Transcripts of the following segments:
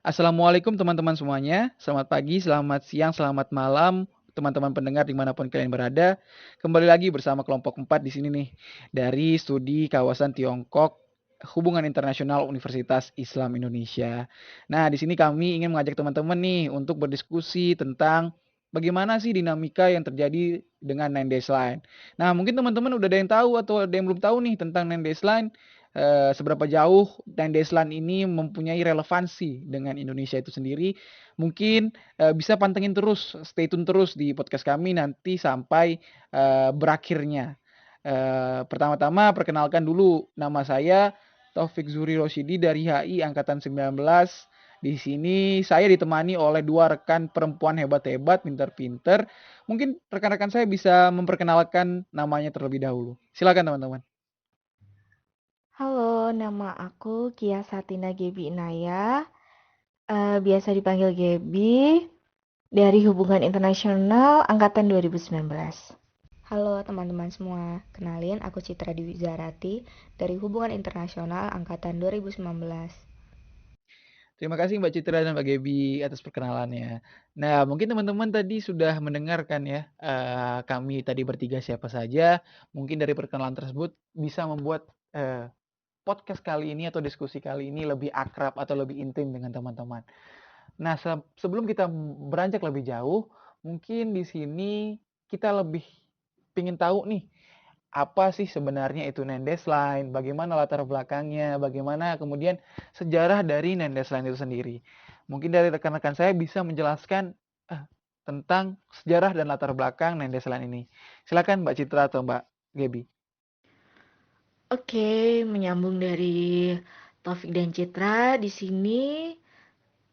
Assalamualaikum teman-teman semuanya. Selamat pagi, selamat siang, selamat malam, teman-teman pendengar dimanapun kalian berada. Kembali lagi bersama kelompok 4 di sini nih, dari studi kawasan Tiongkok, Hubungan Internasional Universitas Islam Indonesia. Nah, di sini kami ingin mengajak teman-teman nih untuk berdiskusi tentang bagaimana sih dinamika yang terjadi dengan Nine Days Line. Nah, mungkin teman-teman udah ada yang tahu atau ada yang belum tahu nih tentang Nine Days Line, seberapa jauh dan Deslan ini mempunyai relevansi dengan Indonesia itu sendiri. Mungkin bisa pantengin terus, stay tune terus di podcast kami nanti sampai berakhirnya. Pertama-tama perkenalkan dulu, nama saya Taufik Zuri Rosyidi dari HI Angkatan 19. Di sini saya ditemani oleh dua rekan perempuan hebat-hebat, pinter-pinter. Mungkin rekan-rekan saya bisa memperkenalkan namanya terlebih dahulu. Silakan teman-teman. Halo, nama aku Kia Satina Gebi Inaya, biasa dipanggil Gebi, dari Hubungan Internasional Angkatan 2019. Halo teman-teman semua, kenalin aku Citra Dewi Zarati dari Hubungan Internasional Angkatan 2019. Terima kasih Mbak Citra dan Mbak Gebi atas perkenalannya. Nah, mungkin teman-teman tadi sudah mendengarkan ya, kami tadi bertiga siapa saja. Mungkin dari perkenalan tersebut bisa membuat podcast kali ini atau diskusi kali ini lebih akrab atau lebih intim dengan teman-teman. Nah, sebelum kita beranjak lebih jauh, mungkin di sini kita lebih ingin tahu nih, apa sih sebenarnya itu Nendes Line, bagaimana latar belakangnya, bagaimana kemudian sejarah dari Nendes Line itu sendiri. Mungkin dari rekan-rekan saya bisa menjelaskan eh, tentang sejarah dan latar belakang Nendes Line ini. Silakan Mbak Citra atau Mbak Gebi. Oke, menyambung dari Taufik dan Citra, di sini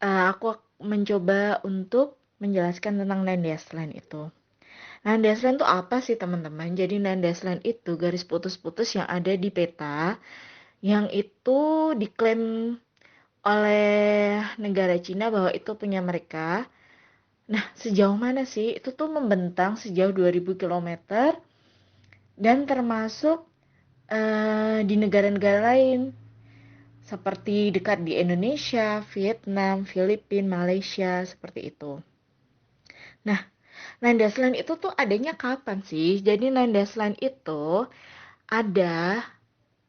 aku mencoba untuk menjelaskan tentang Nandesland itu. Nandesland itu apa sih teman-teman? Jadi Nandesland itu garis putus-putus yang ada di peta yang itu diklaim oleh negara Cina bahwa itu punya mereka. Nah, sejauh mana sih? Itu tuh membentang sejauh 2000 kilometer dan termasuk di negara-negara lain seperti dekat di Indonesia, Vietnam, Filipina, Malaysia, seperti itu. Nah, Nandesland itu tuh adanya kapan sih? Jadi Nandesland itu ada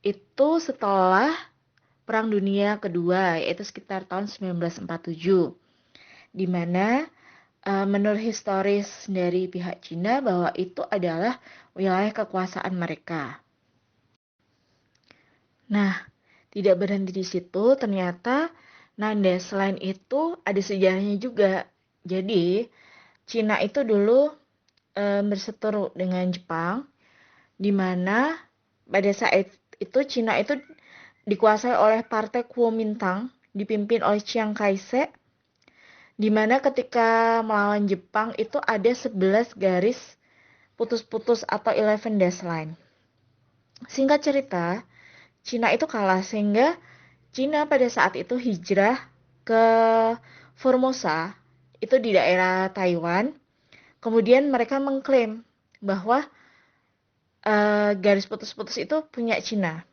itu setelah Perang Dunia Kedua, yaitu sekitar tahun 1947, di mana menurut historis dari pihak Cina bahwa itu adalah wilayah kekuasaan mereka. Nah, tidak berhenti di situ, ternyata Nandes selain itu ada sejarahnya juga. Jadi, Cina itu dulu berseteru dengan Jepang, di mana pada saat itu Cina itu dikuasai oleh Partai Kuomintang, dipimpin oleh Chiang Kai-shek, di mana ketika melawan Jepang itu ada 11 garis putus-putus atau 11 dash line. Singkat cerita, Cina itu kalah sehingga Cina pada saat itu hijrah ke Formosa, itu di daerah Taiwan. Kemudian mereka mengklaim bahwa garis putus-putus itu punya Cina.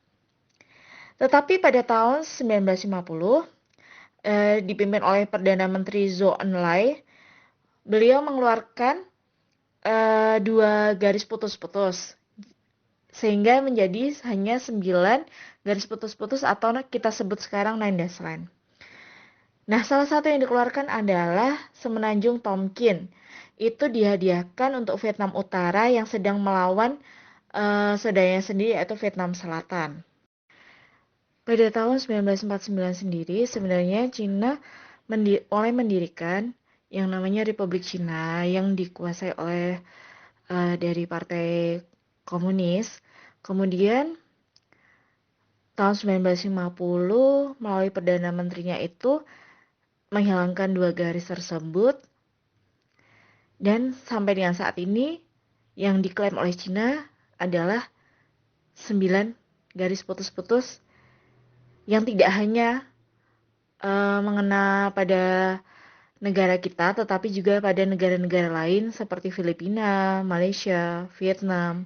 Tetapi pada tahun 1950, dipimpin oleh Perdana Menteri Zhou Enlai, beliau mengeluarkan dua garis putus-putus sehingga menjadi hanya 9 garis putus-putus atau kita sebut sekarang Nine Dash Line. Nah, salah satu yang dikeluarkan adalah Semenanjung Tonkin. Itu dihadiahkan untuk Vietnam Utara yang sedang melawan saudaranya sendiri yaitu Vietnam Selatan. Pada tahun 1949 sendiri, sebenarnya Cina mulai mendirikan yang namanya Republik Cina yang dikuasai oleh dari Partai Komunis. Kemudian tahun 1950 melalui Perdana Menterinya itu menghilangkan dua garis tersebut dan sampai dengan saat ini yang diklaim oleh Cina adalah 9 garis putus-putus yang tidak hanya mengena pada negara kita tetapi juga pada negara-negara lain seperti Filipina, Malaysia, Vietnam,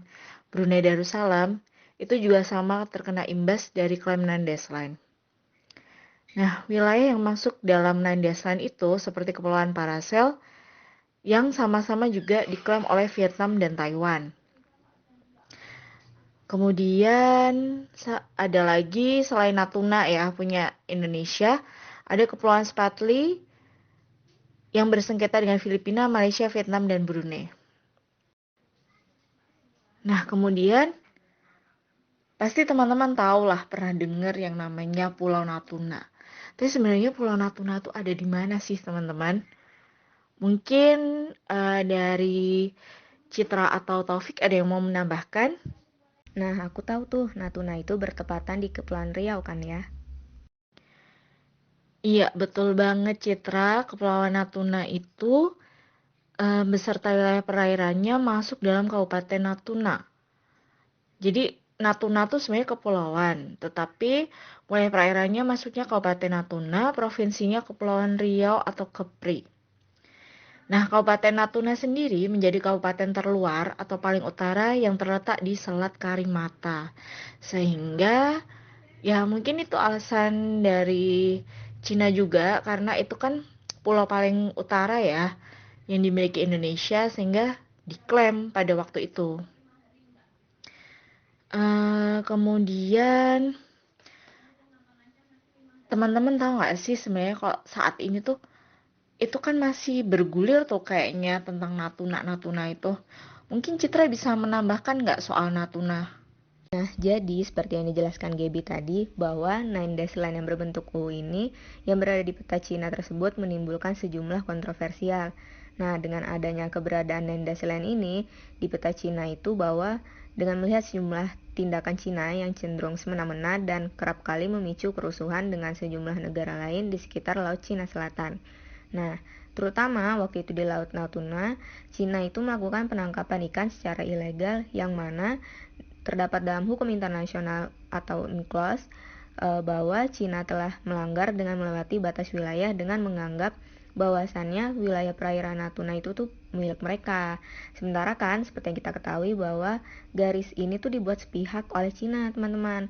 Brunei Darussalam itu juga sama terkena imbas dari klaim Nandes Line. Nah, wilayah yang masuk dalam Nine Dash Line itu seperti Kepulauan Paracel yang sama-sama juga diklaim oleh Vietnam dan Taiwan. Kemudian ada lagi selain Natuna ya punya Indonesia, ada Kepulauan Spratly yang bersengketa dengan Filipina, Malaysia, Vietnam, dan Brunei. Nah, kemudian pasti teman-teman tahu lah pernah dengar yang namanya Pulau Natuna. Tapi sebenarnya Pulau Natuna itu ada di mana sih teman-teman? Mungkin dari Citra atau Taufik ada yang mau menambahkan? Nah, aku tahu tuh Natuna itu bertepatan di Kepulauan Riau kan ya. Iya, betul banget Citra. Kepulauan Natuna itu beserta wilayah perairannya masuk dalam Kabupaten Natuna. Jadi Natuna tuh sebenarnya kepulauan, tetapi wilayah perairannya masuknya Kabupaten Natuna, provinsinya Kepulauan Riau atau Kepri. Nah, Kabupaten Natuna sendiri menjadi kabupaten terluar atau paling utara yang terletak di Selat Karimata. Sehingga ya mungkin itu alasan dari Cina juga karena itu kan pulau paling utara ya yang dimiliki Indonesia sehingga diklaim pada waktu itu. Kemudian teman-teman tahu nggak sih sebenarnya kalau saat ini tuh itu kan masih bergulir tuh kayaknya tentang Natuna itu. Mungkin Citra bisa menambahkan nggak soal Natuna? Nah, jadi seperti yang dijelaskan Gaby tadi, bahwa Nine Dash Line yang berbentuk U ini yang berada di peta Cina tersebut menimbulkan sejumlah kontroversial. Nah, dengan adanya keberadaan Nine Dash Line ini di peta Cina itu bahwa dengan melihat sejumlah tindakan Cina yang cenderung semena-mena dan kerap kali memicu kerusuhan dengan sejumlah negara lain di sekitar Laut Cina Selatan. Nah, terutama waktu itu di Laut Natuna, Cina itu melakukan penangkapan ikan secara ilegal yang mana terdapat dalam hukum internasional atau UNCLOS bahwa Cina telah melanggar dengan melewati batas wilayah dengan menganggap bahwasannya wilayah perairan Natuna itu tuh milik mereka. Sementara kan seperti yang kita ketahui bahwa garis ini tuh dibuat sepihak oleh Cina, teman-teman.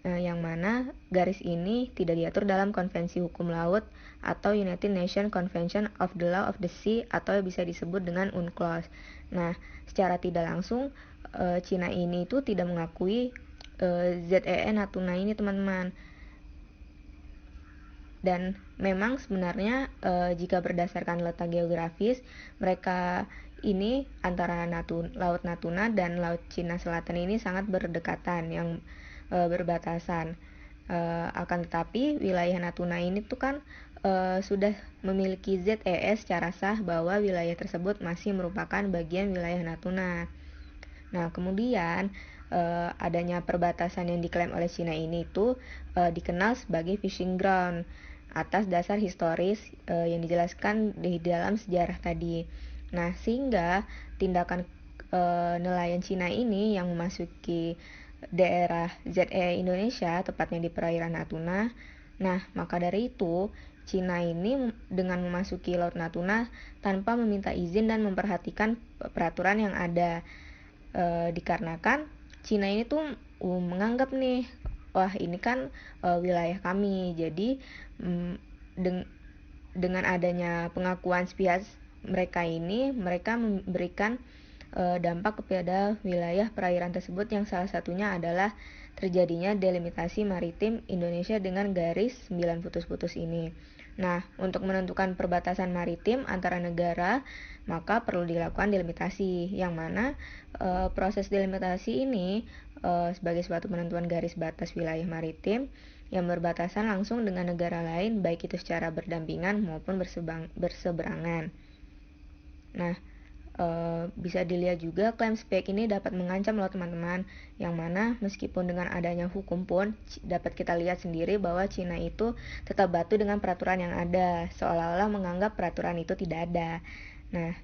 Yang mana garis ini tidak diatur dalam Konvensi Hukum Laut atau United Nations Convention of the Law of the Sea atau bisa disebut dengan UNCLOS. Nah, secara tidak langsung Cina ini itu tidak mengakui ZEE Natuna ini, teman-teman. Dan memang sebenarnya jika berdasarkan letak geografis, mereka ini antara Laut Natuna dan Laut Cina Selatan ini sangat berdekatan yang berbatasan. Akan tetapi wilayah Natuna ini tuh kan sudah memiliki ZEE secara sah bahwa wilayah tersebut masih merupakan bagian wilayah Natuna. Nah, kemudian adanya perbatasan yang diklaim oleh Cina ini itu dikenal sebagai fishing ground atas dasar historis yang dijelaskan di dalam sejarah tadi. Nah, sehingga tindakan nelayan Cina ini yang memasuki daerah ZEE Indonesia, tepatnya di perairan Natuna. Nah, maka dari itu Cina ini dengan memasuki Laut Natuna tanpa meminta izin dan memperhatikan peraturan yang ada, dikarenakan Cina ini tuh menganggap nih, wah ini kan wilayah kami, jadi dengan adanya pengakuan sepihak mereka ini, mereka memberikan dampak kepada wilayah perairan tersebut yang salah satunya adalah terjadinya delimitasi maritim Indonesia dengan garis 9 putus-putus ini. Nah, untuk menentukan perbatasan maritim antara negara, maka perlu dilakukan delimitasi, yang mana proses delimitasi ini sebagai suatu penentuan garis batas wilayah maritim yang berbatasan langsung dengan negara lain, baik itu secara berdampingan maupun berseberangan. Nah, bisa dilihat juga klaim sepihak ini dapat mengancam loh teman-teman, yang mana meskipun dengan adanya hukum pun dapat kita lihat sendiri bahwa Cina itu tetap batu dengan peraturan yang ada, seolah-olah menganggap peraturan itu tidak ada. Nah,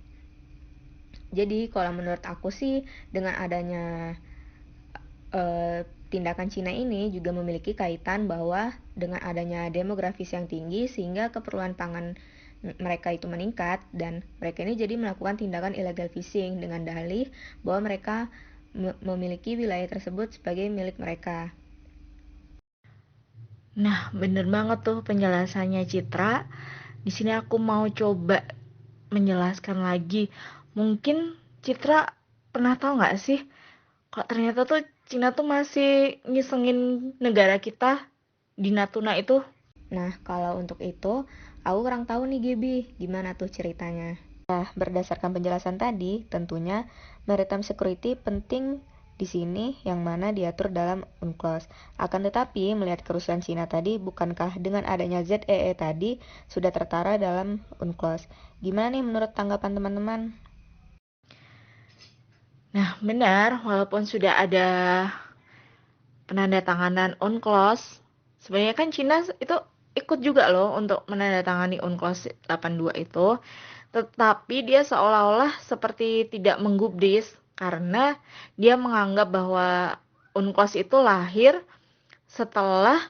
jadi kalau menurut aku sih dengan adanya tindakan Cina ini juga memiliki kaitan bahwa dengan adanya demografis yang tinggi sehingga keperluan pangan mereka itu meningkat, dan mereka ini jadi melakukan tindakan illegal fishing dengan dalih bahwa mereka memiliki wilayah tersebut sebagai milik mereka. Nah, bener banget tuh penjelasannya Citra. Di sini aku mau coba menjelaskan lagi. Mungkin Citra pernah tahu nggak sih, kalau ternyata tuh Cina tuh masih ngisengin negara kita di Natuna itu? Nah, kalau untuk itu, aku kurang tahu nih Gaby, gimana tuh ceritanya. Nah, berdasarkan penjelasan tadi, tentunya maritime security penting di sini yang mana diatur dalam UNCLOS. Akan tetapi, melihat kerusuhan Cina tadi, bukankah dengan adanya ZEE tadi sudah tertara dalam UNCLOS? Gimana nih menurut tanggapan teman-teman? Nah, benar, walaupun sudah ada penandatanganan UNCLOS, sebenarnya kan Cina itu ikut juga loh untuk menandatangani UNCLOS 82 itu, tetapi dia seolah-olah seperti tidak menggubris karena dia menganggap bahwa UNCLOS itu lahir setelah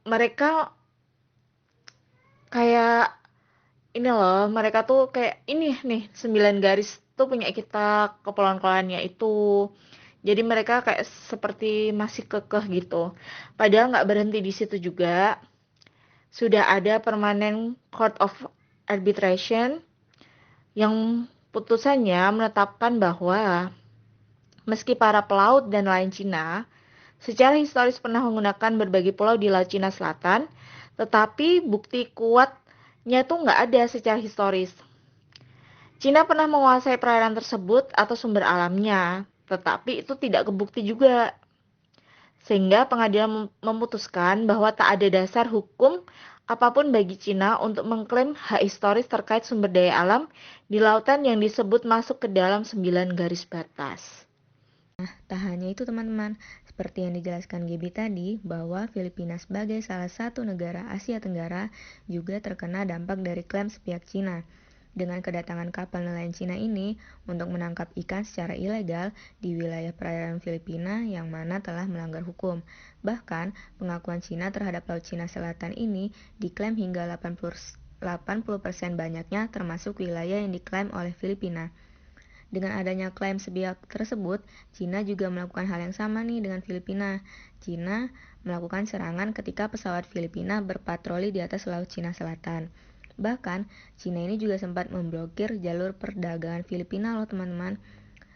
mereka kayak ini loh, mereka tuh kayak ini nih 9 garis tuh punya kita kepulauan-kepulauannya itu. Jadi mereka kayak seperti masih kekeh gitu. Padahal nggak berhenti di situ juga. Sudah ada Permanent Court of Arbitration yang putusannya menetapkan bahwa meski para pelaut dan nelayan Cina secara historis pernah menggunakan berbagai pulau di Laut Cina Selatan, tetapi bukti kuatnya tuh nggak ada secara historis. Cina pernah menguasai perairan tersebut atau sumber alamnya, tetapi itu tidak kebukti juga. Sehingga pengadilan memutuskan bahwa tak ada dasar hukum apapun bagi Cina untuk mengklaim hak historis terkait sumber daya alam di lautan yang disebut masuk ke dalam 9 garis batas. Tak hanya itu teman-teman, seperti yang dijelaskan Gaby tadi, bahwa Filipina sebagai salah satu negara Asia Tenggara juga terkena dampak dari klaim sepihak Cina. Dengan kedatangan kapal nelayan Cina ini untuk menangkap ikan secara ilegal di wilayah perairan Filipina yang mana telah melanggar hukum. Bahkan, pengakuan Cina terhadap Laut Cina Selatan ini diklaim hingga 80% banyaknya termasuk wilayah yang diklaim oleh Filipina. Dengan adanya klaim sepihak tersebut, Cina juga melakukan hal yang sama nih dengan Filipina. Cina melakukan serangan ketika pesawat Filipina berpatroli di atas Laut Cina Selatan. Bahkan, Cina ini juga sempat memblokir jalur perdagangan Filipina loh teman-teman.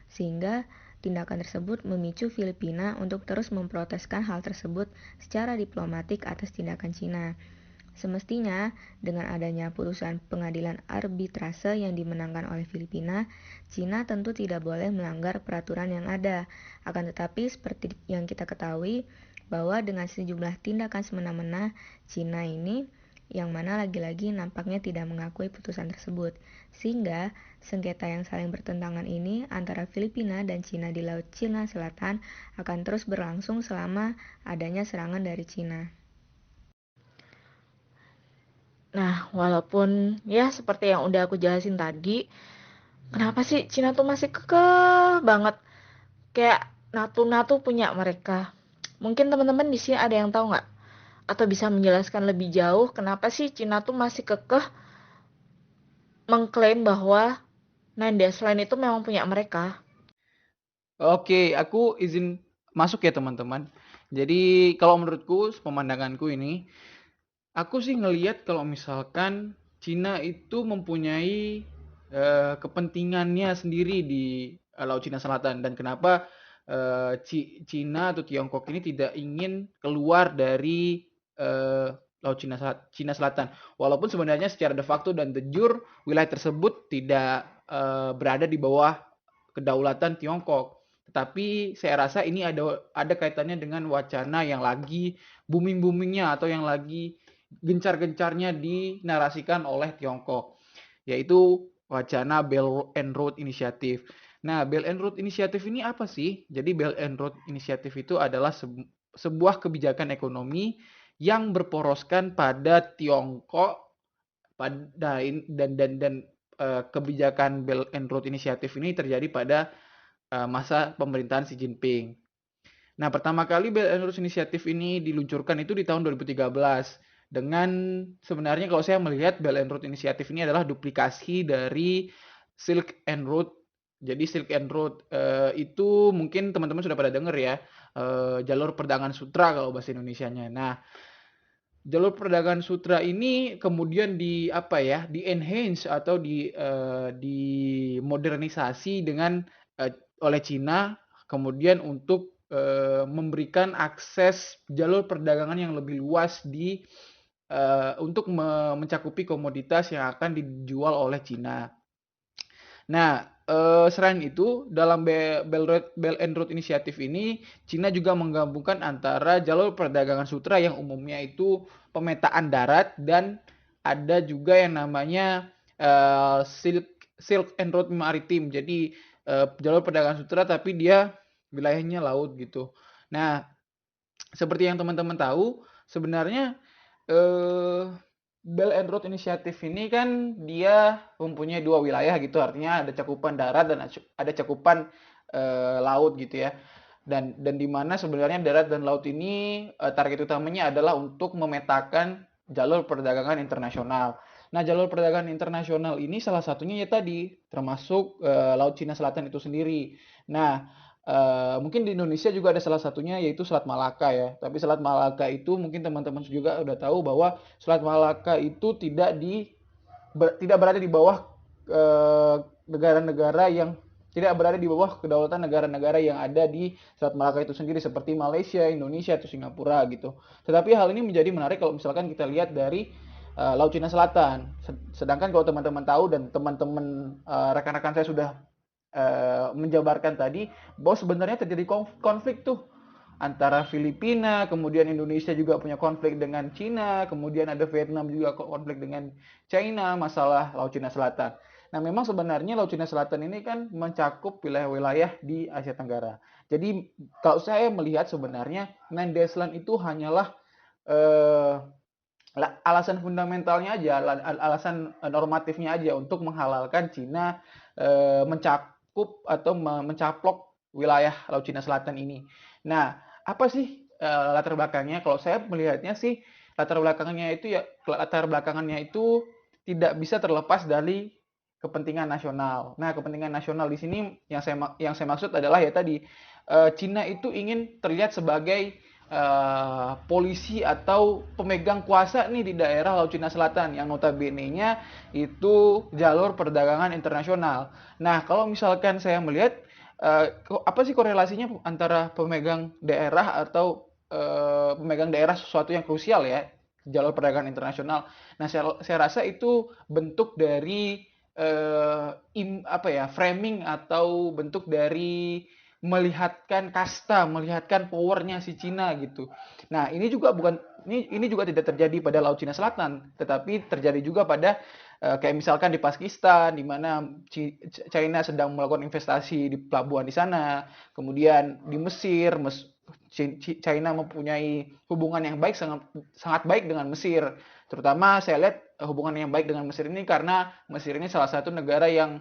Sehingga tindakan tersebut memicu Filipina untuk terus memproteskan hal tersebut secara diplomatik atas tindakan Cina. Semestinya, dengan adanya putusan pengadilan arbitrase yang dimenangkan oleh Filipina, Cina tentu tidak boleh melanggar peraturan yang ada. Akan tetapi, seperti yang kita ketahui, bahwa dengan sejumlah tindakan semena-mena, Cina ini yang mana lagi-lagi nampaknya tidak mengakui putusan tersebut. Sehingga, sengketa yang saling bertentangan ini antara Filipina dan Cina di Laut Cina Selatan akan terus berlangsung selama adanya serangan dari Cina. Nah, walaupun ya seperti yang udah aku jelasin tadi, kenapa sih Cina tuh masih kekeh banget kayak Natuna tuh punya mereka. Mungkin teman-teman di sini ada yang tahu nggak? Atau bisa menjelaskan lebih jauh kenapa sih Cina tuh masih kekeh mengklaim bahwa Nandes Land itu memang punya mereka? Oke, aku izin masuk ya teman-teman. Jadi kalau menurutku, pemandanganku ini, aku sih ngelihat kalau misalkan Cina itu mempunyai kepentingannya sendiri di Laut Cina Selatan dan kenapa Cina atau Tiongkok ini tidak ingin keluar dari Laut Cina Selatan. Walaupun sebenarnya secara de facto dan de jure wilayah tersebut tidak berada di bawah kedaulatan Tiongkok. Tetapi saya rasa ini ada kaitannya dengan wacana yang lagi booming-boomingnya atau yang lagi gencar-gencarnya dinarasikan oleh Tiongkok, yaitu wacana Belt and Road Initiative. Nah, Belt and Road Initiative ini apa sih? Jadi Belt and Road Initiative itu adalah sebuah kebijakan ekonomi yang berporoskan pada Tiongkok pada dan kebijakan Belt and Road Initiative ini terjadi pada masa pemerintahan Xi Jinping. Nah, pertama kali Belt and Road Initiative ini diluncurkan itu di tahun 2013 dengan sebenarnya kalau saya melihat Belt and Road Initiative ini adalah duplikasi dari Silk and Road. Jadi Silk and Road itu mungkin teman-teman sudah pada dengar ya. jalur perdagangan sutra kalau bahasa Indonesianya. Nah, jalur perdagangan sutra ini kemudian di enhance atau dimodernisasi dengan oleh Cina, kemudian untuk memberikan akses jalur perdagangan yang lebih luas untuk mencakupi komoditas yang akan dijual oleh Cina. Nah, selain itu dalam Belt and Road Initiative ini, Cina juga menggabungkan antara jalur perdagangan sutra yang umumnya itu pemetaan darat dan ada juga yang namanya Silk and Road Maritime. Jadi jalur perdagangan sutra tapi dia wilayahnya laut gitu. Nah, seperti yang teman-teman tahu, sebenarnya eh, Belt and Road Initiative ini kan dia mempunyai dua wilayah gitu, artinya ada cakupan darat dan ada cakupan laut gitu ya. Dan di mana sebenarnya darat dan laut ini target utamanya adalah untuk memetakan jalur perdagangan internasional. Nah, jalur perdagangan internasional ini salah satunya ya tadi termasuk Laut Cina Selatan itu sendiri. Nah, mungkin di Indonesia juga ada salah satunya yaitu Selat Malaka ya. Tapi Selat Malaka itu mungkin teman-teman juga udah tahu bahwa Selat Malaka itu tidak berada di bawah negara-negara yang tidak berada di bawah kedaulatan negara-negara yang ada di Selat Malaka itu sendiri seperti Malaysia, Indonesia atau Singapura gitu. Tetapi hal ini menjadi menarik kalau misalkan kita lihat dari Laut Cina Selatan. Sedangkan kalau teman-teman tahu dan teman-teman rekan-rekan saya sudah menjabarkan tadi bahwa sebenarnya terjadi konflik tuh antara Filipina, kemudian Indonesia juga punya konflik dengan Cina, kemudian ada Vietnam juga konflik dengan China, masalah Laut Cina Selatan. Nah, memang sebenarnya Laut Cina Selatan ini kan mencakup wilayah-wilayah di Asia Tenggara. Jadi, kalau saya melihat sebenarnya Nine Dash Line itu hanyalah eh, alasan fundamentalnya aja, alasan normatifnya aja untuk menghalalkan Cina mencakup atau mencaplok wilayah Laut Cina Selatan ini. Nah, apa sih latar belakangnya? Kalau saya melihatnya sih latar belakangnya itu tidak bisa terlepas dari kepentingan nasional. Nah, kepentingan nasional di sini yang saya maksud adalah ya tadi Cina itu ingin terlihat sebagai polisi atau pemegang kuasa nih di daerah Laut Cina Selatan yang notabene-nya itu jalur perdagangan internasional. Nah, kalau misalkan saya melihat apa sih korelasinya antara pemegang daerah atau pemegang daerah sesuatu yang krusial ya, jalur perdagangan internasional. Nah, saya rasa itu bentuk dari framing atau bentuk dari melihatkan powernya si Cina gitu. Nah, ini juga tidak terjadi pada Laut Cina Selatan, tetapi terjadi juga pada kayak misalkan di Pakistan, di mana China sedang melakukan investasi di pelabuhan di sana, kemudian di Mesir, China mempunyai hubungan yang baik sangat baik dengan Mesir. Terutama saya lihat hubungan yang baik dengan Mesir ini karena Mesir ini salah satu negara yang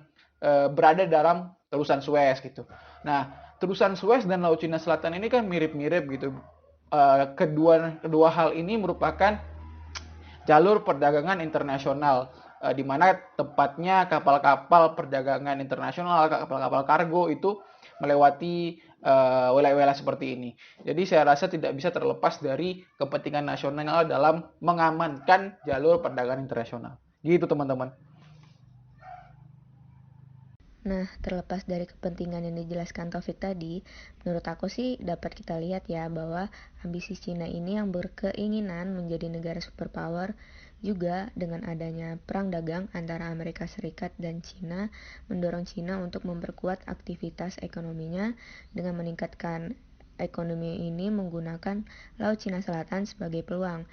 berada dalam terusan Suez gitu. Nah, terusan Suez dan Laut Cina Selatan ini kan mirip-mirip gitu. Kedua hal ini merupakan jalur perdagangan internasional di mana tepatnya kapal-kapal perdagangan internasional, kapal-kapal kargo itu melewati wilayah-wilayah seperti ini. Jadi saya rasa tidak bisa terlepas dari kepentingan nasional dalam mengamankan jalur perdagangan internasional. Gitu teman-teman. Nah, terlepas dari kepentingan yang dijelaskan Taufik tadi, menurut aku sih dapat kita lihat ya bahwa ambisi Cina ini yang berkeinginan menjadi negara superpower juga dengan adanya perang dagang antara Amerika Serikat dan Cina mendorong Cina untuk memperkuat aktivitas ekonominya dengan meningkatkan ekonomi ini menggunakan Laut Cina Selatan sebagai peluang.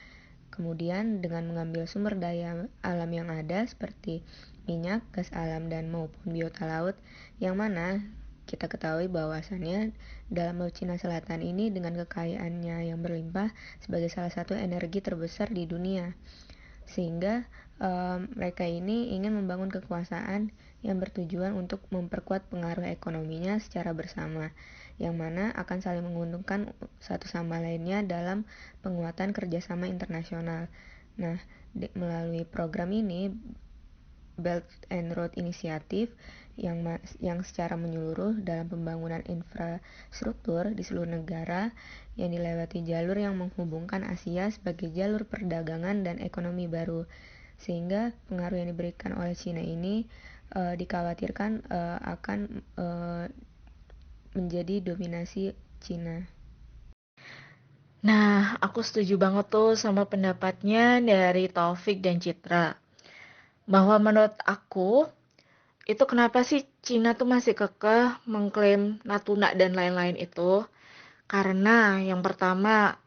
Kemudian dengan mengambil sumber daya alam yang ada seperti minyak, gas alam, dan maupun biota laut, yang mana kita ketahui bahwasannya dalam Laut Cina Selatan ini dengan kekayaannya yang berlimpah sebagai salah satu energi terbesar di dunia. Sehingga mereka ini ingin membangun kekuasaan yang bertujuan untuk memperkuat pengaruh ekonominya secara bersama, yang mana akan saling menguntungkan satu sama lainnya dalam penguatan kerjasama internasional. Nah, melalui program ini Belt and Road Initiative yang secara menyeluruh dalam pembangunan infrastruktur di seluruh negara yang dilewati jalur yang menghubungkan Asia sebagai jalur perdagangan dan ekonomi baru, sehingga pengaruh yang diberikan oleh Cina ini dikhawatirkan akan menjadi dominasi Cina. Nah, aku setuju banget tuh sama pendapatnya dari Taufik dan Citra. Bahwa menurut aku, itu kenapa sih Cina tuh masih kekeh mengklaim Natuna dan lain-lain itu? Karena yang pertama,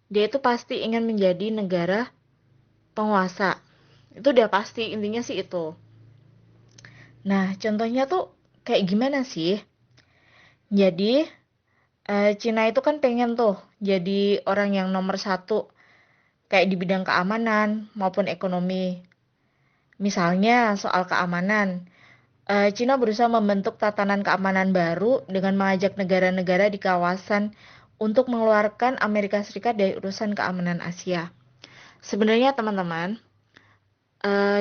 dia itu pasti ingin menjadi negara penguasa. Itu udah pasti, intinya sih itu. Nah, contohnya tuh kayak gimana sih? Jadi, Cina itu kan pengen tuh jadi orang yang nomor satu, kayak di bidang keamanan maupun ekonomi. Misalnya soal keamanan, Cina berusaha membentuk tatanan keamanan baru dengan mengajak negara-negara di kawasan untuk mengeluarkan Amerika Serikat dari urusan keamanan Asia. Sebenarnya teman-teman,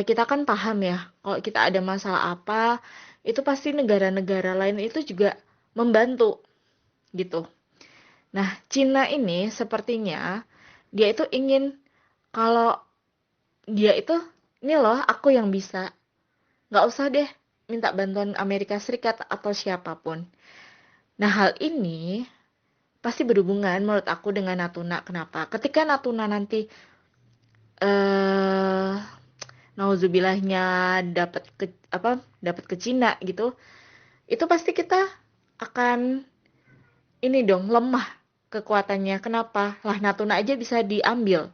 kita kan paham ya, kalau kita ada masalah apa, itu pasti negara-negara lain itu juga membantu gitu. Nah, Cina ini sepertinya dia itu ingin kalau dia itu, ini loh aku yang bisa, nggak usah deh minta bantuan Amerika Serikat atau siapapun. Nah, hal ini pasti berhubungan menurut aku dengan Natuna. Kenapa? Ketika Natuna nanti eh nauzubillahnya dapat ke Cina gitu, itu pasti kita akan ini dong lemah kekuatannya. Kenapa? Lah Natuna aja bisa diambil.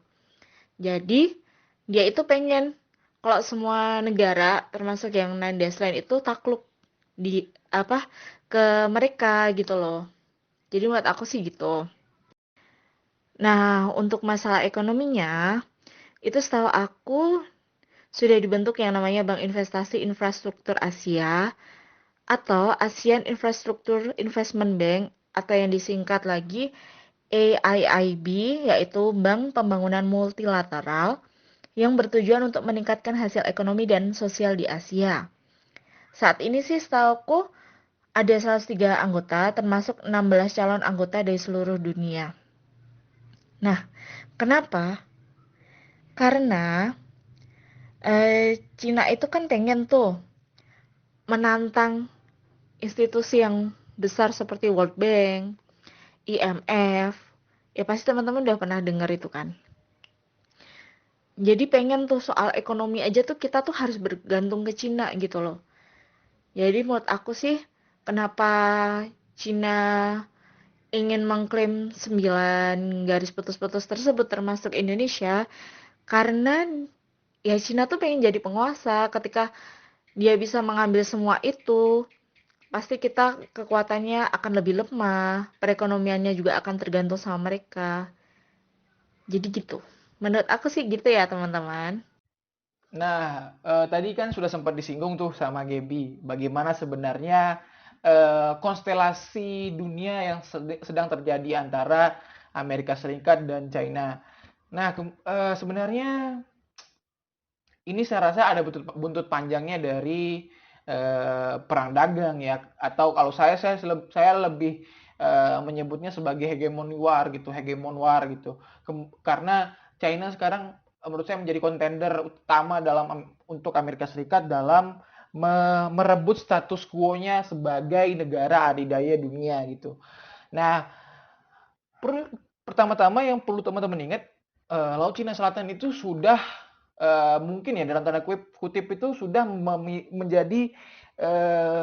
Jadi dia itu pengen kalau semua negara termasuk yang non-Desline itu takluk di ke mereka gitu loh. Jadi menurut aku sih gitu. Nah, untuk masalah ekonominya, itu setahu aku sudah dibentuk yang namanya Bank Investasi Infrastruktur Asia atau ASEAN Infrastructure Investment Bank atau yang disingkat lagi AIIB, yaitu Bank Pembangunan Multilateral yang bertujuan untuk meningkatkan hasil ekonomi dan sosial di Asia. Saat ini sih setauku ada 103 anggota termasuk 16 calon anggota dari seluruh dunia. Nah, kenapa? Karena Cina itu kan pengen tuh menantang institusi yang besar seperti World Bank, IMF. Ya pasti teman-teman udah pernah dengar itu kan. Jadi pengen tuh soal ekonomi aja tuh kita tuh harus bergantung ke Cina gitu loh. Jadi menurut aku sih kenapa Cina ingin mengklaim 9 garis putus-putus tersebut termasuk Indonesia karena ya Cina tuh pengen jadi penguasa. Ketika dia bisa mengambil semua itu, pasti kita kekuatannya akan lebih lemah, perekonomiannya juga akan tergantung sama mereka. Jadi gitu. Menurut aku sih gitu ya teman-teman. Nah, tadi kan sudah sempat disinggung tuh sama Gaby, bagaimana sebenarnya konstelasi dunia yang sedang terjadi antara Amerika Serikat dan China. Nah, sebenarnya ini saya rasa ada buntut panjangnya dari perang dagang ya, atau kalau saya lebih menyebutnya sebagai hegemoni war gitu, hegemon war gitu. Karena China sekarang menurut saya menjadi kontender utama untuk Amerika Serikat dalam merebut status quo-nya sebagai negara adidaya dunia gitu. Nah, pertama-tama yang perlu teman-teman ingat, Laut Cina Selatan itu sudah mungkin ya dalam tanda kutip itu sudah menjadi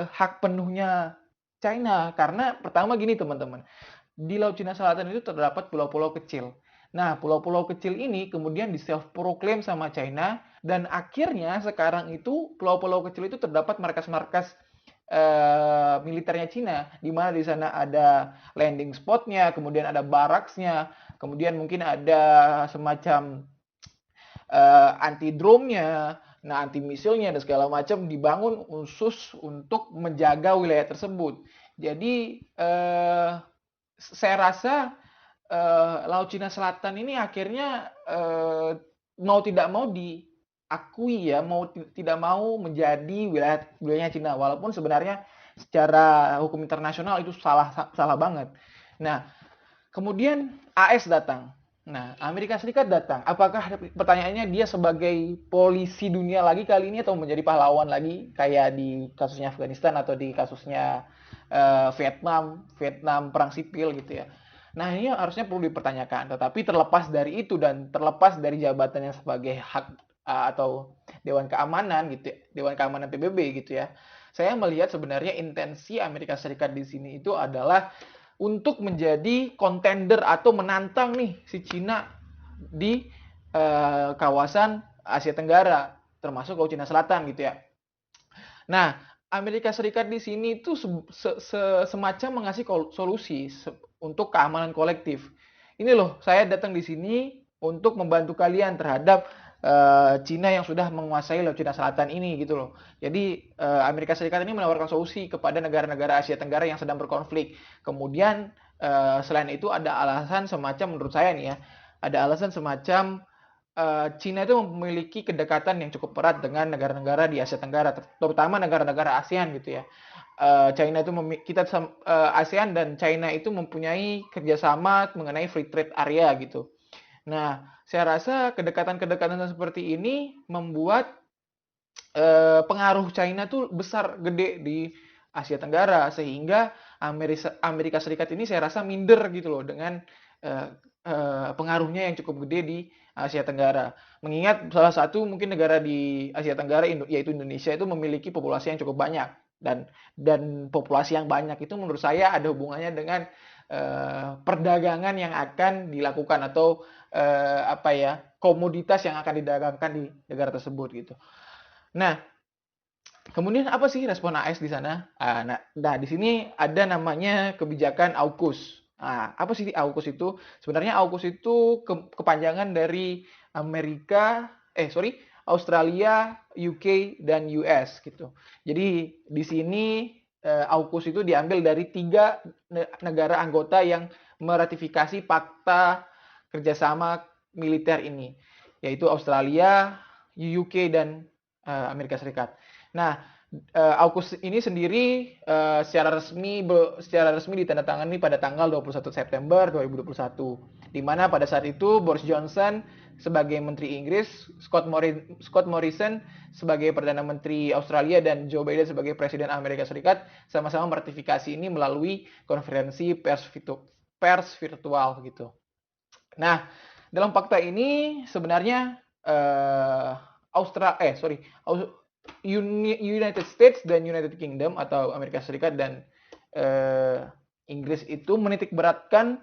hak penuhnya China. Karena pertama gini teman-teman, di Laut Cina Selatan itu terdapat pulau-pulau kecil. Nah, pulau-pulau kecil ini kemudian di self proclaim sama China dan akhirnya sekarang itu pulau-pulau kecil itu terdapat markas-markas militernya Cina, di mana di sana ada landing spotnya, kemudian ada baraksnya, kemudian mungkin ada semacam anti drone-nya, nah anti misilnya dan segala macam dibangun khusus untuk menjaga wilayah tersebut. Jadi saya rasa Laut Cina Selatan ini akhirnya mau tidak mau akui ya tidak mau menjadi wilayahnya Cina, walaupun sebenarnya secara hukum internasional itu salah banget. Nah, kemudian AS datang. Nah, Amerika Serikat datang. Apakah pertanyaannya dia sebagai polisi dunia lagi kali ini atau menjadi pahlawan lagi kayak di kasusnya Afghanistan atau di kasusnya Vietnam perang sipil gitu ya. Nah, ini harusnya perlu dipertanyakan. Tetapi terlepas dari itu dan terlepas dari jabatannya sebagai hak atau Dewan Keamanan gitu ya, Dewan Keamanan PBB gitu ya. Saya melihat sebenarnya intensi Amerika Serikat di sini itu adalah untuk menjadi kontender atau menantang nih si Cina di kawasan Asia Tenggara, termasuk Laut Cina Selatan gitu ya. Nah, Amerika Serikat di sini itu semacam mengasih solusi untuk keamanan kolektif. Ini loh, saya datang di sini untuk membantu kalian terhadap Cina yang sudah menguasai Laut Cina Selatan ini gitu loh. Jadi Amerika Serikat ini menawarkan solusi kepada negara-negara Asia Tenggara yang sedang berkonflik. Kemudian selain itu ada alasan semacam menurut saya nih ya, ada alasan semacam Cina itu memiliki kedekatan yang cukup erat dengan negara-negara di Asia Tenggara, terutama negara-negara ASEAN gitu ya. China itu ASEAN dan China itu mempunyai kerjasama mengenai free trade area gitu. Nah, saya rasa kedekatan-kedekatan seperti ini membuat pengaruh China tuh besar, gede di Asia Tenggara, sehingga Amerika Serikat ini saya rasa minder gitu loh dengan pengaruhnya yang cukup gede di Asia Tenggara. Mengingat salah satu mungkin negara di Asia Tenggara yaitu Indonesia itu memiliki populasi yang cukup banyak, dan populasi yang banyak itu menurut saya ada hubungannya dengan perdagangan yang akan dilakukan atau komoditas yang akan didagangkan di negara tersebut gitu. Nah, kemudian apa sih respon AS di sana? Nah, di sini ada namanya kebijakan AUKUS. Nah, apa sih AUKUS itu? Sebenarnya AUKUS itu kepanjangan dari Australia, UK, dan US gitu. Jadi di sini AUKUS itu diambil dari 3 negara anggota yang meratifikasi Fakta Kerjasama Militer ini, yaitu Australia, UK, dan Amerika Serikat. Nah, AUKUS ini sendiri secara resmi ditandatangani pada tanggal 21 September 2021, di mana pada saat itu Boris Johnson sebagai Menteri Inggris, Scott Morrison sebagai Perdana Menteri Australia, dan Joe Biden sebagai Presiden Amerika Serikat sama-sama meratifikasi ini melalui konferensi pers virtual gitu. Nah, dalam fakta ini sebenarnya United States dan United Kingdom atau Amerika Serikat dan Inggris itu menitikberatkan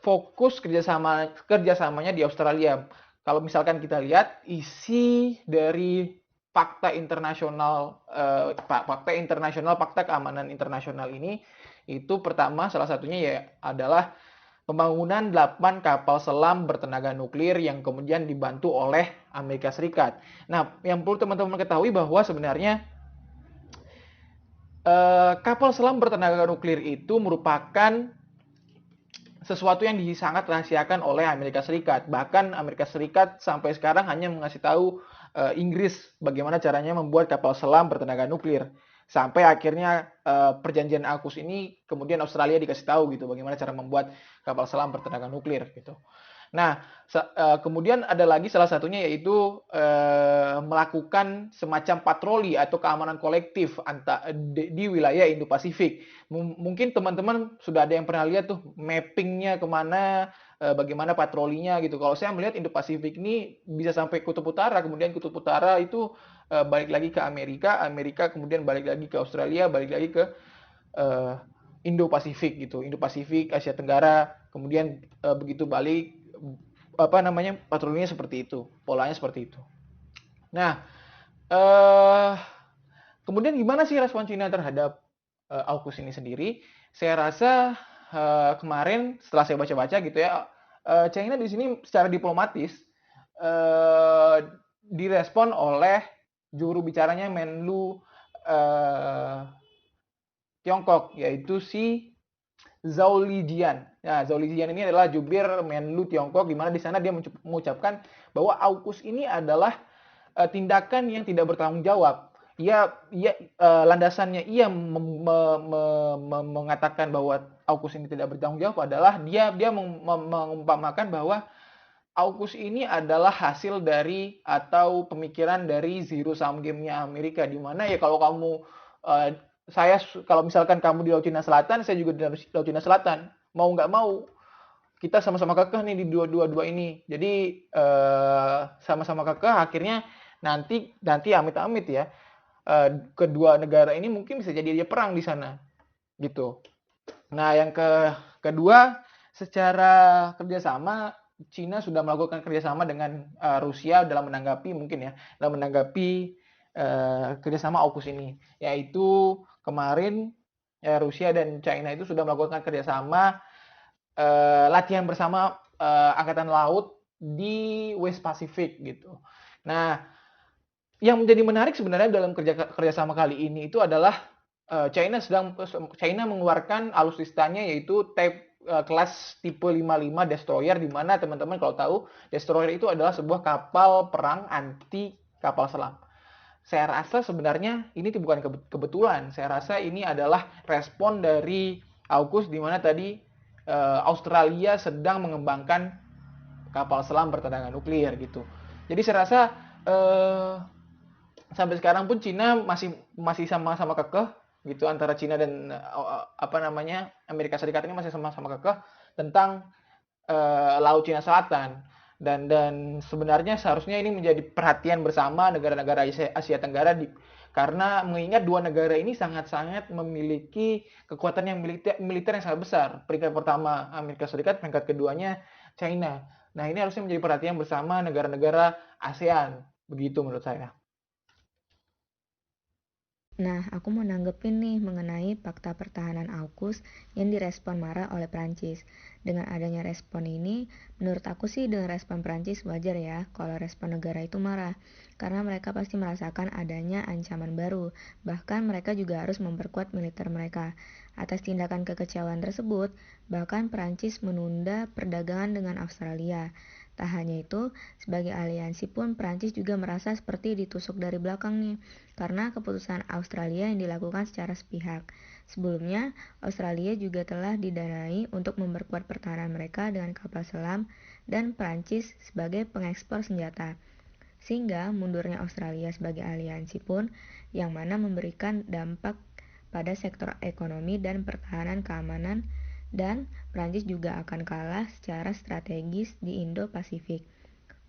fokus kerjasamanya di Australia. Kalau misalkan kita lihat isi dari fakta keamanan internasional ini, itu pertama salah satunya ya adalah pembangunan 8 kapal selam bertenaga nuklir yang kemudian dibantu oleh Amerika Serikat. Nah, yang perlu teman-teman ketahui bahwa sebenarnya kapal selam bertenaga nuklir itu merupakan sesuatu yang sangat rahasiakan oleh Amerika Serikat. Bahkan Amerika Serikat sampai sekarang hanya mengasih tahu Inggris bagaimana caranya membuat kapal selam bertenaga nuklir. Sampai akhirnya perjanjian AUKUS ini kemudian Australia dikasih tahu gitu bagaimana cara membuat kapal selam bertenaga nuklir gitu. Nah, kemudian ada lagi salah satunya yaitu melakukan semacam patroli atau keamanan kolektif di wilayah Indo-Pasifik. Mungkin teman-teman sudah ada yang pernah lihat tuh mappingnya kemana, bagaimana patrolinya gitu. Kalau saya melihat Indo-Pasifik ini bisa sampai Kutub Utara, kemudian Kutub Utara itu balik lagi ke Amerika, Amerika kemudian balik lagi ke Australia, balik lagi ke Indo-Pasifik gitu, Indo-Pasifik, Asia Tenggara, kemudian begitu balik patrolinya seperti itu, polanya seperti itu. Nah, kemudian gimana sih respon Cina terhadap AUKUS ini sendiri? Saya rasa kemarin setelah saya baca-baca gitu ya, China di sini secara diplomatis direspon oleh juru bicaranya Menlu Tiongkok, yaitu si Zhao Lijian. Nah, Zhao Lijian ini adalah jubir Menlu Tiongkok, di mana di sana dia mengucapkan bahwa AUKUS ini adalah tindakan yang tidak bertanggung jawab. Landasannya ia mengatakan bahwa AUKUS ini tidak bertanggung jawab adalah dia mengumpamakan bahwa AUKUS ini adalah hasil dari atau pemikiran dari zero sum game-nya Amerika, di mana ya kalau kamu uh, kalau misalkan kamu di Laut Cina Selatan, saya juga di Laut Cina Selatan, mau nggak mau kita sama-sama kekeh nih di dua ini. Jadi sama-sama kekeh, akhirnya nanti amit-amit ya, kedua negara ini mungkin bisa jadi dia perang di sana gitu. Nah, yang kedua, secara kerjasama Cina sudah melakukan kerjasama dengan Rusia dalam menanggapi kerjasama AUKUS ini, yaitu kemarin Rusia dan China itu sudah melakukan kerjasama latihan bersama angkatan laut di West Pacific gitu. Nah, yang menjadi menarik sebenarnya dalam kerjasama kali ini itu adalah China mengeluarkan alutsistanya, yaitu kelas tipe 55 destroyer, di mana teman-teman kalau tahu destroyer itu adalah sebuah kapal perang anti kapal selam. Saya rasa sebenarnya ini bukan kebetulan. Saya rasa ini adalah respon dari AUKUS, di mana tadi Australia sedang mengembangkan kapal selam bertenaga nuklir gitu. Jadi saya rasa sampai sekarang pun Cina masih sama-sama kekeh gitu, antara Cina dan Amerika Serikat ini masih sama-sama kekeh tentang Laut Cina Selatan, dan sebenarnya seharusnya ini menjadi perhatian bersama negara-negara Asia Tenggara, karena mengingat dua negara ini sangat-sangat memiliki kekuatan yang militer yang sangat besar. Peringkat pertama Amerika Serikat, peringkat keduanya China. Nah, ini harusnya menjadi perhatian bersama negara-negara ASEAN, begitu menurut saya. Nah, aku mau nanggepin nih mengenai fakta pertahanan AUKUS yang direspon marah oleh Prancis. Dengan adanya respon ini, menurut aku sih dengan respon Prancis wajar ya kalau respon negara itu marah. Karena mereka pasti merasakan adanya ancaman baru, bahkan mereka juga harus memperkuat militer mereka. Atas tindakan kekecewaan tersebut, bahkan Prancis menunda perdagangan dengan Australia. Tak hanya itu, sebagai aliansi pun Prancis juga merasa seperti ditusuk dari belakang nih, karena keputusan Australia yang dilakukan secara sepihak. Sebelumnya, Australia juga telah didanai untuk memperkuat pertahanan mereka dengan kapal selam dan Prancis sebagai pengekspor senjata. Sehingga mundurnya Australia sebagai aliansi pun yang mana memberikan dampak pada sektor ekonomi dan pertahanan keamanan, dan Prancis juga akan kalah secara strategis di Indo-Pasifik.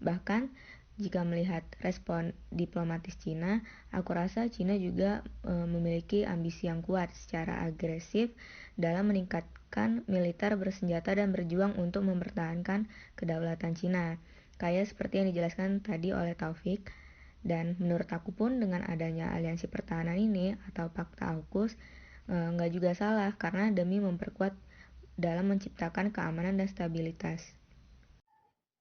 Bahkan jika melihat respon diplomatis Cina, aku rasa Cina juga memiliki ambisi yang kuat secara agresif dalam meningkatkan militer bersenjata dan berjuang untuk mempertahankan kedaulatan Cina. Kayak seperti yang dijelaskan tadi oleh Taufik. Dan menurut aku pun dengan adanya aliansi pertahanan ini atau Fakta AUKUS nggak juga salah, karena demi memperkuat dalam menciptakan keamanan dan stabilitas.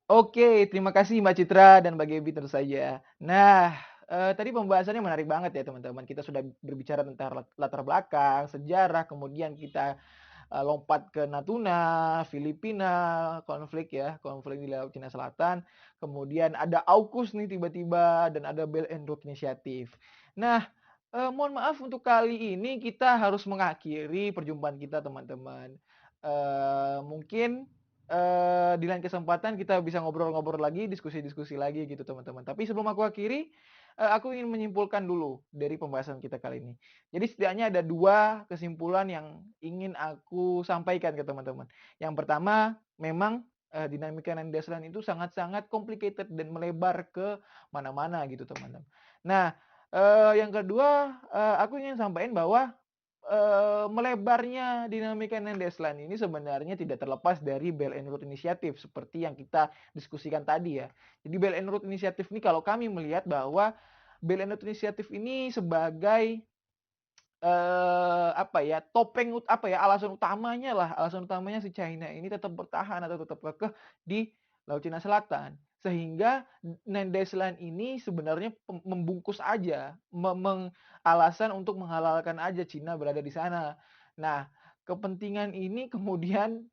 Oke, terima kasih Mbak Citra dan Mbak Gebi tentu saja. Nah, tadi pembahasannya menarik banget ya teman-teman. Kita sudah berbicara tentang latar belakang, sejarah, kemudian kita lompat ke Natuna, Filipina, konflik di Laut Cina Selatan. Kemudian ada AUKUS nih tiba-tiba, dan ada Belt and Road Initiative. Nah, mohon maaf untuk kali ini kita harus mengakhiri perjumpaan kita teman-teman. Mungkin di lain kesempatan kita bisa ngobrol-ngobrol lagi, diskusi-diskusi lagi gitu teman-teman. Tapi sebelum aku akhiri, aku ingin menyimpulkan dulu dari pembahasan kita kali ini. Jadi setidaknya ada 2 kesimpulan yang ingin aku sampaikan ke teman-teman. Yang pertama, memang dinamika Nandaisland itu sangat-sangat complicated dan melebar ke mana-mana gitu teman-teman. Nah, yang kedua, aku ingin sampaikan bahwa melebarnya dinamika Nandaisland ini sebenarnya tidak terlepas dari Belt and Road Initiative seperti yang kita diskusikan tadi ya. Jadi Belt and Road Initiative ini kalau kami melihat bahwa Belt and Road Initiative ini sebagai alasan utamanya si China ini tetap bertahan atau tetap kekeh di Laut Cina Selatan, sehingga Nandaisland ini sebenarnya membungkus aja, alasan untuk menghalalkan aja Cina berada di sana. Nah, kepentingan ini kemudian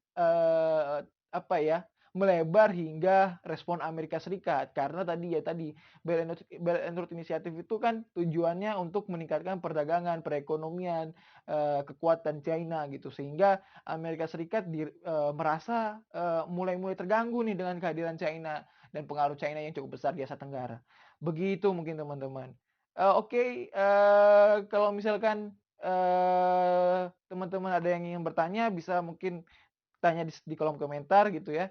melebar hingga respon Amerika Serikat. Karena tadi Belt and Road Initiative itu kan tujuannya untuk meningkatkan perdagangan, perekonomian, kekuatan China gitu. Sehingga Amerika Serikat merasa mulai terganggu nih dengan kehadiran China dan pengaruh China yang cukup besar di Asia Tenggara. Begitu mungkin teman-teman. Oke, kalau misalkan teman-teman ada yang ingin bertanya, bisa mungkin tanya di kolom komentar gitu ya.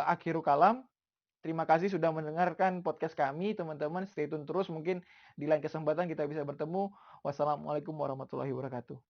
Akhiru kalam. Terima kasih sudah mendengarkan podcast kami, teman-teman. Stay tune terus, mungkin di lain kesempatan kita bisa bertemu. Wassalamualaikum warahmatullahi wabarakatuh.